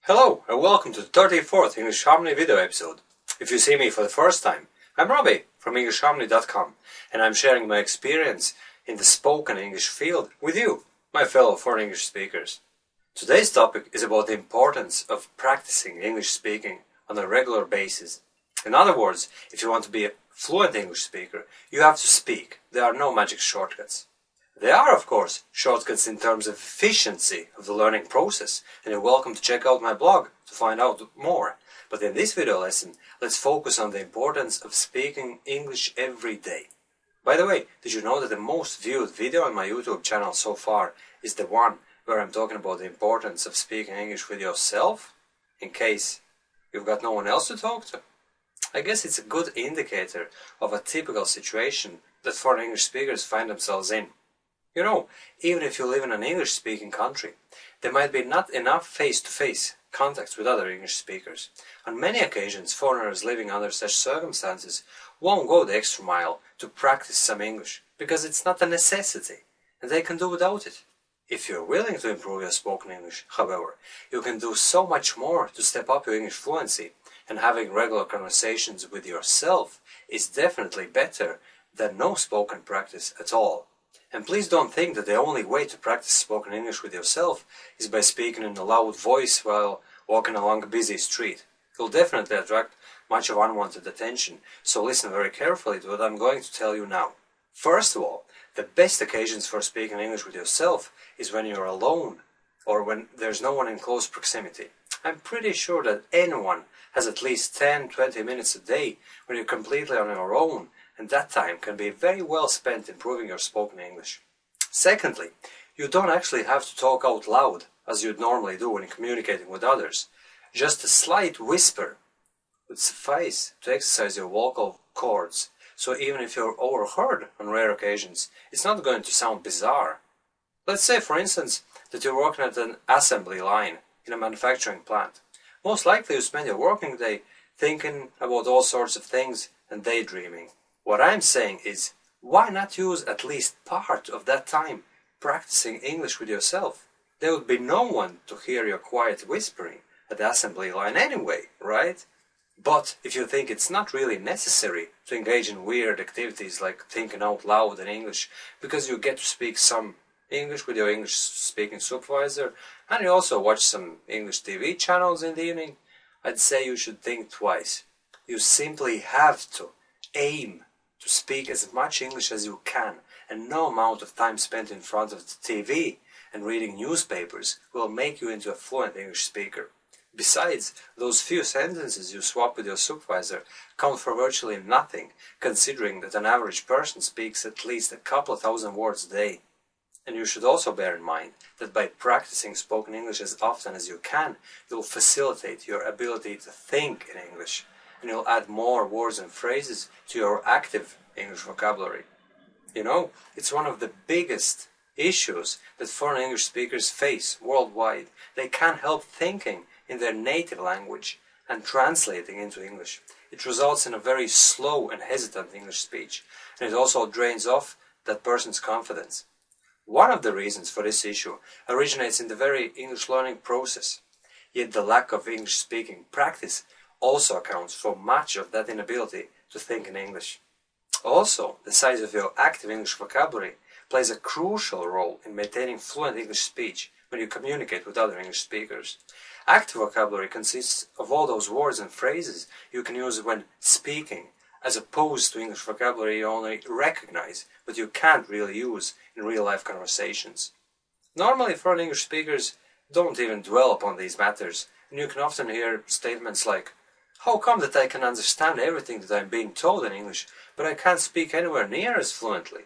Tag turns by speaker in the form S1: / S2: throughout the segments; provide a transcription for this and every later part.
S1: Hello and welcome to the 34th English Harmony video episode. If you see me for the first time, I'm Robbie from EnglishHarmony.com and I'm sharing my experience in the spoken English field with you, my fellow foreign English speakers. Today's topic is about the importance of practicing English speaking on a regular basis. In other words, if you want to be a fluent English speaker, you have to speak. There are no magic shortcuts. There are, of course, shortcuts in terms of efficiency of the learning process, and you're welcome to check out my blog to find out more. But in this video lesson, let's focus on the importance of speaking English every day. By the way, did you know that the most viewed video on my YouTube channel so far is the one where I'm talking about the importance of speaking English with yourself, in case you've got no one else to talk to? I guess it's a good indicator of a typical situation that foreign English speakers find themselves in. You know, even if you live in an English-speaking country, there might be not enough face-to-face contacts with other English speakers. On many occasions, foreigners living under such circumstances won't go the extra mile to practice some English, because it's not a necessity, and they can do without it. If you're willing to improve your spoken English, however, you can do so much more to step up your English fluency, and having regular conversations with yourself is definitely better than no spoken practice at all. And please don't think that the only way to practice spoken English with yourself is by speaking in a loud voice while walking along a busy street. You'll definitely attract much of unwanted attention, so listen very carefully to what I'm going to tell you now. First of all, the best occasions for speaking English with yourself is when you're alone or when there's no one in close proximity. I'm pretty sure that anyone has at least 10-20 minutes a day when you're completely on your own, and that time can be very well spent improving your spoken English. Secondly, you don't actually have to talk out loud as you'd normally do when communicating with others. Just a slight whisper would suffice to exercise your vocal cords, so even if you're overheard on rare occasions, it's not going to sound bizarre. Let's say, for instance, that you're working at an assembly line in a manufacturing plant. Most likely you spend your working day thinking about all sorts of things and daydreaming. What I'm saying is, why not use at least part of that time practicing English with yourself? There would be no one to hear your quiet whispering at the assembly line anyway, right? But if you think it's not really necessary to engage in weird activities like thinking out loud in English because you get to speak some English with your English speaking supervisor and you also watch some English TV channels in the evening, I'd say you should think twice. You simply have to aim to speak as much English as you can, and no amount of time spent in front of the TV and reading newspapers will make you into a fluent English speaker. Besides, those few sentences you swap with your supervisor count for virtually nothing, considering that an average person speaks at least a couple of thousand words a day. And you should also bear in mind that by practicing spoken English as often as you can, you'll facilitate your ability to think in English, and you'll add more words and phrases to your active English vocabulary. You know, it's one of the biggest issues that foreign English speakers face worldwide. They can't help thinking in their native language and translating into English. It results in a very slow and hesitant English speech, and it also drains off that person's confidence. One of the reasons for this issue originates in the very English learning process, yet the lack of English speaking practice also accounts for much of that inability to think in English. Also, the size of your active English vocabulary plays a crucial role in maintaining fluent English speech when you communicate with other English speakers. Active vocabulary consists of all those words and phrases you can use when speaking, as opposed to English vocabulary you only recognize but you can't really use in real-life conversations. Normally, foreign English speakers don't even dwell upon these matters, and you can often hear statements like, "How come that I can understand everything that I'm being told in English, but I can't speak anywhere near as fluently?"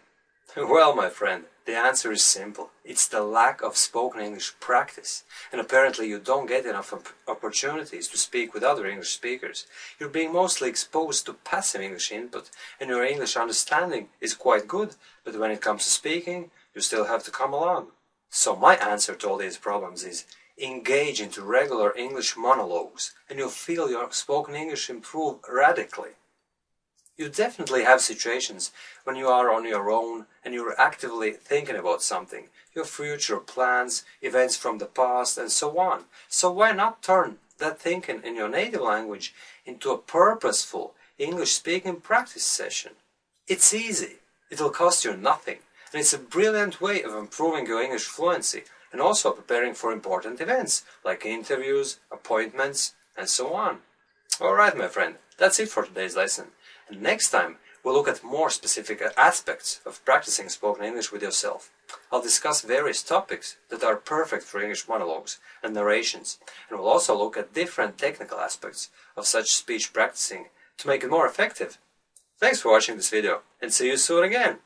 S1: Well, my friend, the answer is simple. It's the lack of spoken English practice, and apparently you don't get enough opportunities to speak with other English speakers. You're being mostly exposed to passive English input, and your English understanding is quite good, but when it comes to speaking, you still have to come along. So my answer to all these problems is, engage into regular English monologues, and you'll feel your spoken English improve radically. You definitely have situations when you are on your own and you're actively thinking about something, your future plans, events from the past, and so on. So why not turn that thinking in your native language into a purposeful English-speaking practice session? It's easy, it'll cost you nothing, and it's a brilliant way of improving your English fluency and also preparing for important events like interviews, appointments, and so on. Alright, my friend, that's it for today's lesson. And next time, we'll look at more specific aspects of practicing spoken English with yourself. I'll discuss various topics that are perfect for English monologues and narrations, and we'll also look at different technical aspects of such speech practicing to make it more effective. Thanks for watching this video, and see you soon again!